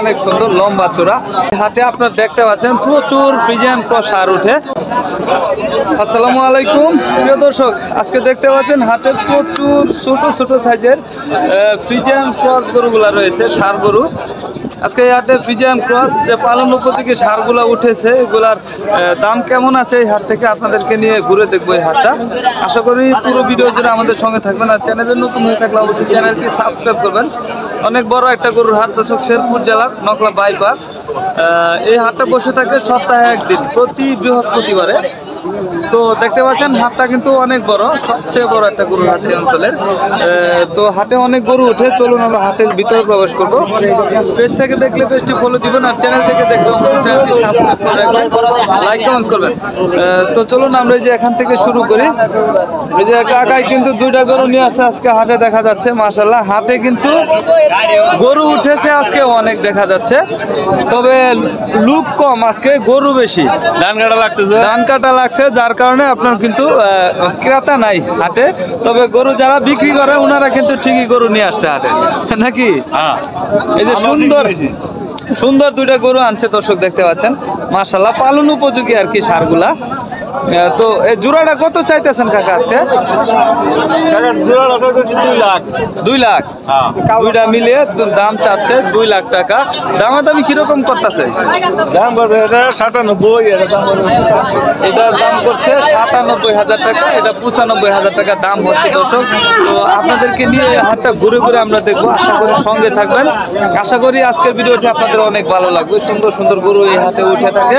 অনেক সুন্দর লম্বা চূড়া হাটে আপনারা দেখতে পাচ্ছেন প্রচুর ফ্রিজিয়ান ক্রস সার উঠে। আসসালামু আলাইকুম প্রিয় দর্শক, আজকে দেখতে পাচ্ছেন হাটে প্রচুর ছোট ছোট সাইজের ফ্রিজিয়ান ক্রস গরুগুলা রয়েছে, সার গরু। আজকে এই হাটে ফ্রিজিয়ান ক্রস যে পালন উপযোগী সারগুলা উঠেছে, এগুলার দাম কেমন আছে এই হাট থেকে আপনাদেরকে নিয়ে ঘুরে দেখবো এই হাটটা। আশা করি পুরো ভিডিও জুড়ে আমাদের সঙ্গে থাকবেন, আর চ্যানেলে নতুন হয়ে থাকলে অবশ্যই চ্যানেলটি সাবস্ক্রাইব করবেন। অনেক বড় একটা গরুর হাট দর্শক, শেরপুর জেলার নকলা বাইপাস। এই হাটটা বসে থাকে সপ্তাহে একদিন, প্রতি বৃহস্পতিবারে। তো দেখতে পাচ্ছেন হাটটা কিন্তু অনেক বড়, সবচেয়ে বড় একটা গরুর হাট এই অঞ্চলের। তো হাটে অনেক গরু উঠে, চলুন আমরা হাটের ভিতরে প্রবেশ করবো। পেজ থেকে দেখলে পেজটি ফলো দিবেন, আর চ্যানেল থেকে দেখলে চ্যানেলটি সাবস্ক্রাইব করে রাখবেন, লাইক কমেন্ট করবেন। তো চলুন আমরা যে এখান থেকে শুরু করি। এই যে কাকাই কিন্তু দুইটা গরু নিয়ে আসছে আজকে হাটে, দেখা যাচ্ছে মাশাআল্লাহ হাটে কিন্তু গরু উঠেছে আজকে অনেক দেখা যাচ্ছে, তবে লুক কম, আজকে গরু বেশি। ধান কাটা লাগছে যার কারণে আপনার কিন্তু ক্রেতা নাই হাটে, তবে গরু যারা বিক্রি করে ওনারা কিন্তু ঠিকই গরু নিয়ে আসছে হাটে নাকি। এই যে সুন্দর সুন্দর দুইটা গরু আনছে দর্শক, দেখতে পাচ্ছেন মাশাআল্লাহ পালন উপযোগী আর কি সারগুলা। তো এই জোড়াটা কত চাইতেছেন কাকা আজকে? 2 লাখ। দুইটা মিলিয়ে দাম চাচ্ছে 2 লাখ টাকা। দামাদামি কিরকম করতেছে? দাম 97, এটার দাম করছে 97,000 টাকা, এটা 95,000 টাকা দাম হচ্ছে দর্শক। তো আপনাদেরকে নিয়ে হাটটা ঘুরে ঘুরে আমরা দেখবো, আশা করি সঙ্গে থাকবেন। আশা করি আজকের ভিডিওটি আপনাদের অনেক ভালো লাগবে। সুন্দর সুন্দর গরু এই হাটে উঠে থাকে,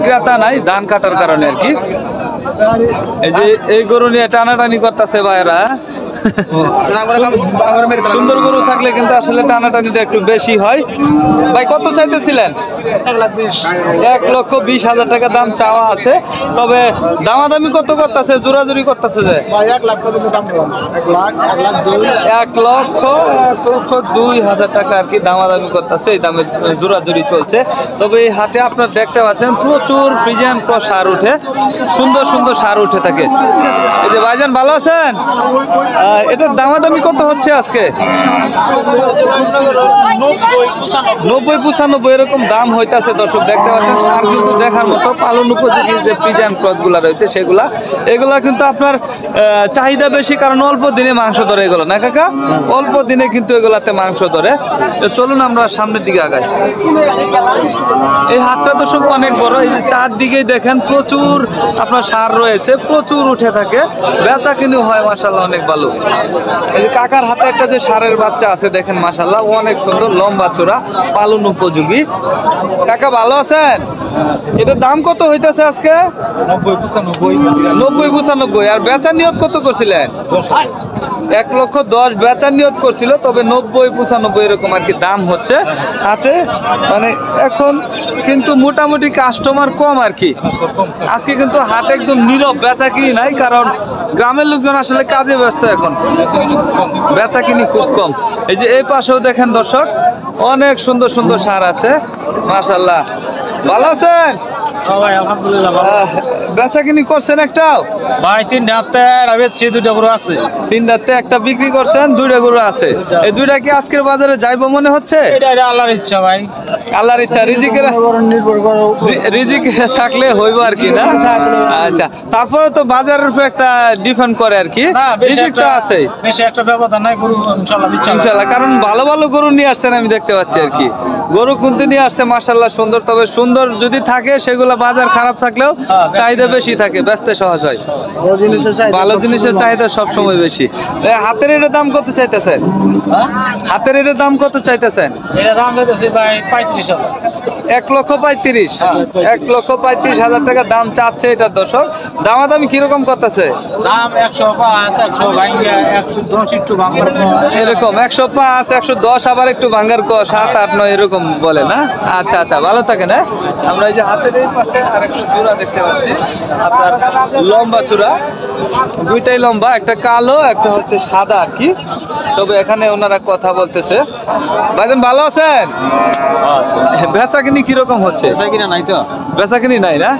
ক্রেতা নাই ধান কাটার কারণে আর কি। এই যে এই গরু নিয়ে টানাটানি করতেছে ভাইরা। সুন্দর গরু থাকলে কিন্তু আসলে টানাটানিটা একটু বেশি হয়। ভাই কত চাইতেছিলেন? 1,20,000 টাকা দাম চাওয়া আছে, তবে দামাদামি কত করতেছে, জোরাজুরি করতেছে যে 1,02,000 টাকা আর কি দামাদামি করতেছে, এই দামে জোরাজুরি চলছে। তবে এই হাটে আপনারা দেখতে পাচ্ছেন প্রচুর ফ্রিজিয়ান ক্রস সার উঠে, সুন্দর সুন্দর সার উঠে থাকে। এই যে ভাইজান ভালো আছেন? এটার দামাদামি কত হচ্ছে আজকে? 90-95 এরকম দাম হইতাছে দর্শক, দেখতে পাচ্ছেন সার কিন্তু দেখার মতো, পালন উপযোগী যে ফ্রিজিয়ান ক্রস গুলা রয়েছে সেগুলা, এগুলা কিন্তু আপনার চাহিদা বেশি, কারণ অল্প দিনে মাংস ধরে এগুলো না কাকা, অল্প দিনে কিন্তু এগুলাতে মাংস ধরে। তো চলুন আমরা সামনের দিকে আগাই। এই হাটটা দর্শক অনেক বড়, এই যে চারদিকেই দেখেন প্রচুর আপনার সার রয়েছে, প্রচুর উঠে থাকে, বেচা কিনে হয় মাশাআল্লাহ অনেক ভালো। এই যে কাকার হাতে একটা যে ষাঁড়ের বাচ্চা আছে দেখেন মাশাআল্লাহ অনেক সুন্দর, লম্বা চূড়া, পালন উপযোগী। কাকা ভালো আছেন? এটার দাম কত হইতেছে আজকে? 90-95। আর বেচার নিয়ত কত করছিলেন? 1,10,000 বেচার নিয়ত করছিল, তবে 90-95 এরকম আর কি দাম হচ্ছে হাটে। মানে এখন কিন্তু মোটামুটি কাস্টমার কম আর কি, আজকে কিন্তু হাট একদম নীরব, বেচা কিনি নাই, কারণ গ্রামের লোকজন আসলে কাজে ব্যস্ত, এখন বেচা কিনি খুব কম। এই যে এই পাশেও দেখেন দর্শক অনেক সুন্দর সুন্দর সার আছে মাশাআল্লাহ। ভালো আছেন? বেচা কিনি করছেন একটাও? ভাই 3 রাতে বেচছি, 2টা গরু আছে। 3 রাতে একটা বিক্রি করছেন, 2টা গরু আছে। এই 2টা কি আজকের বাজারে যাইবো মনে হচ্ছে? এটা আল্লাহর ইচ্ছা ভাই, আল্লাহর ইচ্ছা, রিজিকের নির্ভর করে, রিজিক থাকলে হইব আর কি না। আচ্ছা, তারপরে তো বাজারের উপর একটা ডিপেন্ড করে আর কি, রিজিকটা আছে, বেশি একটা ব্যবধান নাই। গরু ইনশাআল্লাহ, কারণ ভালো ভালো গরু নিয়ে আসছেন আমি দেখতে পাচ্ছি আর কি। গরু কিন্তু নিয়ে আসছে মাশাআল্লাহ সুন্দর, তবে সুন্দর যদি থাকে সেগুলো বাজার খারাপ থাকলেও চাহিদা বেশি থাকে, বেচতে সহজ হয়। ভালো জিনিসের চাহিদা সবসময় বেশি। হাতের এর দাম কত চাইতেছেন? হাতের এর দাম কত চাইতেছেন? এটা দাম দিতেছি ভাই 35,000। 1,35,000। 1,35,000 টাকা দাম চাচ্ছে এটার দর্শক। দামাদামি কিরকম করতেছে? দাম 105, 100 ভাঙ্গা, 110 একটু ভাঙ্গার এরকম, 105, 110 আবার একটু ভাঙ্গার 7, 8, 9 এরকম বলে না। আচ্ছা আচ্ছা, ভালো থাকেন। হ্যাঁ, আমরা এই যে হাতের এই পাশে আরেকটা চূড়া দেখতে পাচ্ছি, আপনার লম্বা চূড়া, দুইটাই লম্বা, একটা কালো একটা হচ্ছে সাদা আর কি। তবে এখানে ওনারা কথা বলতেছে। ভাইজান ভালো আছেন? বেচা কিনি কিরকম হচ্ছে? নাই তো, বেচা কিনি নাই না।